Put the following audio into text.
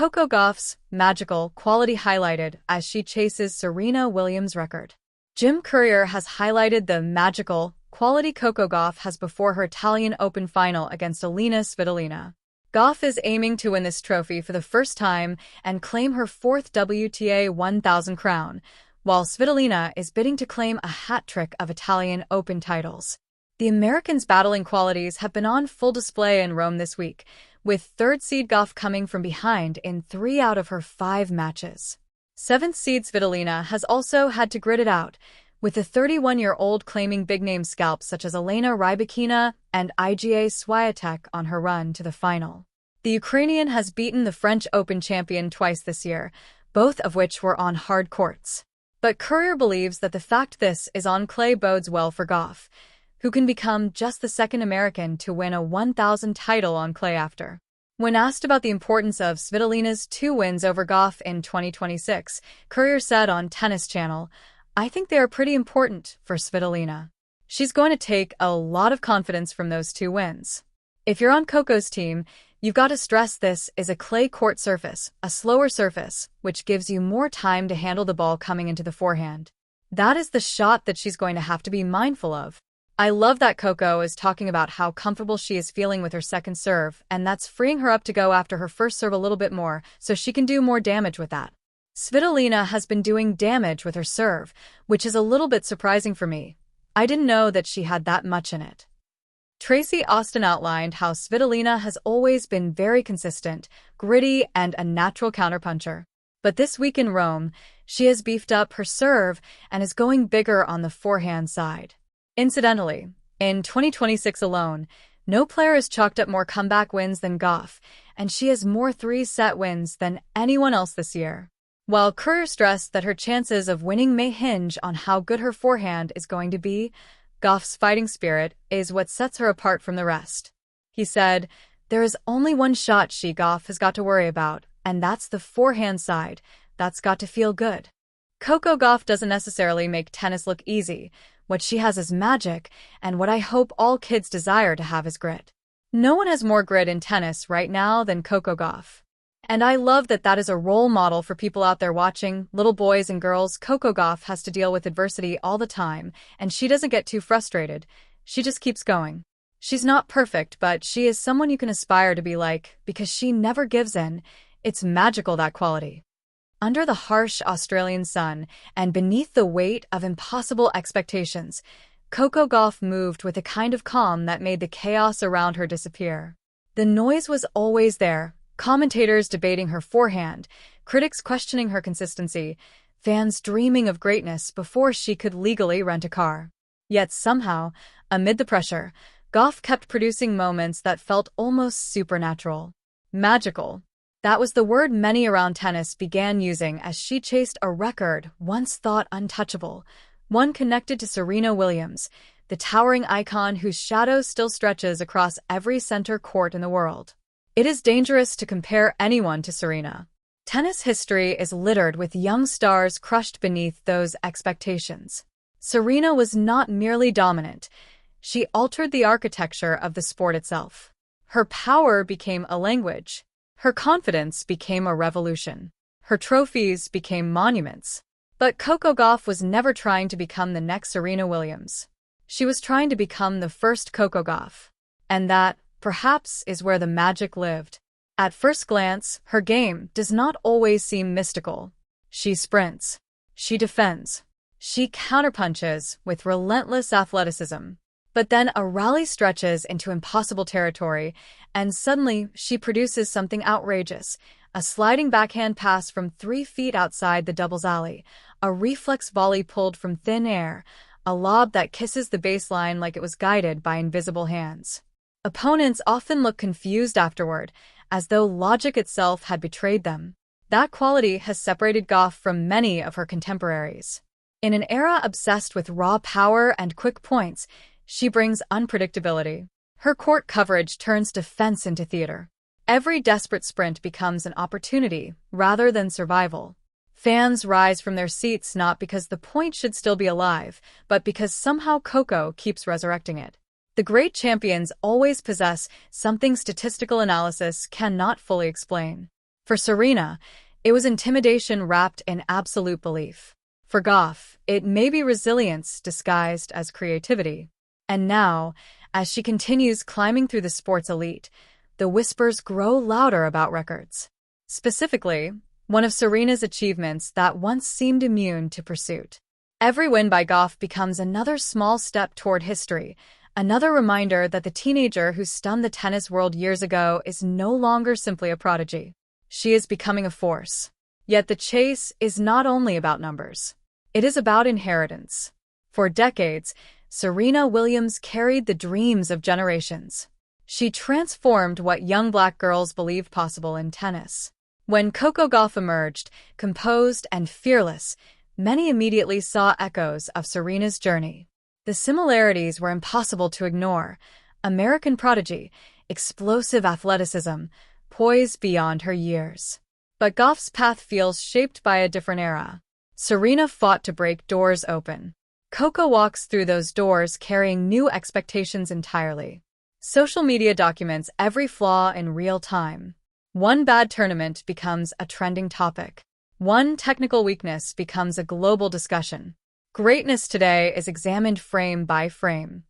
Coco Gauff's magical quality highlighted as she chases Serena Williams' record. Jim Courier has highlighted the magical quality Coco Gauff has before her Italian Open final against Elina Svitolina. Gauff is aiming to win this trophy for the first time and claim her fourth WTA 1000 crown, while Svitolina is bidding to claim a hat trick of Italian Open titles. The Americans' battling qualities have been on full display in Rome this week, with third-seed Gauff coming from behind in 3 out of her 5 matches. Seventh-seed Svitolina has also had to grit it out, with the 31-year-old claiming big-name scalps such as Elena Rybakina and Iga Swiatek on her run to the final. The Ukrainian has beaten the French Open champion twice this year, both of which were on hard courts. But Courier believes that the fact this is on clay bodes well for Gauff, who can become just the second American to win a 1000 title on clay after. When asked about the importance of Svitolina's 2 wins over Gauff in 2026, Courier said on Tennis Channel, "I think they are pretty important for Svitolina. She's going to take a lot of confidence from those 2 wins. If you're on Coco's team, you've got to stress this is a clay court surface, a slower surface, which gives you more time to handle the ball coming into the forehand. That is the shot that she's going to have to be mindful of." I love that Coco is talking about how comfortable she is feeling with her second serve, and that's freeing her up to go after her first serve a little bit more, so she can do more damage with that. Svitolina has been doing damage with her serve, which is a little bit surprising for me. I didn't know that she had that much in it. Tracy Austin outlined how Svitolina has always been very consistent, gritty, and a natural counterpuncher. But this week in Rome, she has beefed up her serve and is going bigger on the forehand side. Incidentally, in 2026 alone, no player has chalked up more comeback wins than Gauff, and she has more 3-set wins than anyone else this year. While Courier stressed that her chances of winning may hinge on how good her forehand is going to be, Gauff's fighting spirit is what sets her apart from the rest. He said, "There is only one shot Gauff has got to worry about, and that's the forehand side. That's got to feel good." Coco Gauff doesn't necessarily make tennis look easy. What she has is magic, and what I hope all kids desire to have is grit. No one has more grit in tennis right now than Coco Gauff. And I love that that is a role model for people out there watching, little boys and girls. Coco Gauff has to deal with adversity all the time, and she doesn't get too frustrated. She just keeps going. She's not perfect, but she is someone you can aspire to be like, because she never gives in. It's magical, that quality. Under the harsh Australian sun and beneath the weight of impossible expectations, Coco Gauff moved with a kind of calm that made the chaos around her disappear. The noise was always there, commentators debating her forehand, critics questioning her consistency, fans dreaming of greatness before she could legally rent a car. Yet somehow, amid the pressure, Gauff kept producing moments that felt almost supernatural. Magical. That was the word many around tennis began using as she chased a record once thought untouchable, one connected to Serena Williams, the towering icon whose shadow still stretches across every center court in the world. It is dangerous to compare anyone to Serena. Tennis history is littered with young stars crushed beneath those expectations. Serena was not merely dominant. She altered the architecture of the sport itself. Her power became a language. Her confidence became a revolution. Her trophies became monuments. But Coco Gauff was never trying to become the next Serena Williams. She was trying to become the first Coco Gauff. And that, perhaps, is where the magic lived. At first glance, her game does not always seem mystical. She sprints. She defends. She counterpunches with relentless athleticism. But then a rally stretches into impossible territory, and suddenly she produces something outrageous. A sliding backhand pass from 3 feet outside the doubles alley, a reflex volley pulled from thin air, a lob that kisses the baseline like it was guided by invisible hands. Opponents often look confused afterward, as though logic itself had betrayed them. That quality has separated Gauff from many of her contemporaries. In an era obsessed with raw power and quick points, she brings unpredictability. Her court coverage turns defense into theater. Every desperate sprint becomes an opportunity rather than survival. Fans rise from their seats not because the point should still be alive, but because somehow Coco keeps resurrecting it. The great champions always possess something statistical analysis cannot fully explain. For Serena, it was intimidation wrapped in absolute belief. For Gauff, it may be resilience disguised as creativity. And now, as she continues climbing through the sports elite, the whispers grow louder about records. Specifically, one of Serena's achievements that once seemed immune to pursuit. Every win by Gauff becomes another small step toward history, another reminder that the teenager who stunned the tennis world years ago is no longer simply a prodigy. She is becoming a force. Yet the chase is not only about numbers. It is about inheritance. For decades, Serena Williams carried the dreams of generations. She transformed what young Black girls believed possible in tennis. When Coco Gauff emerged, composed and fearless, many immediately saw echoes of Serena's journey. The similarities were impossible to ignore. American prodigy, explosive athleticism, poised beyond her years. But Gauff's path feels shaped by a different era. Serena fought to break doors open. Coco walks through those doors carrying new expectations entirely. Social media documents every flaw in real time. One bad tournament becomes a trending topic. One technical weakness becomes a global discussion. Greatness today is examined frame by frame.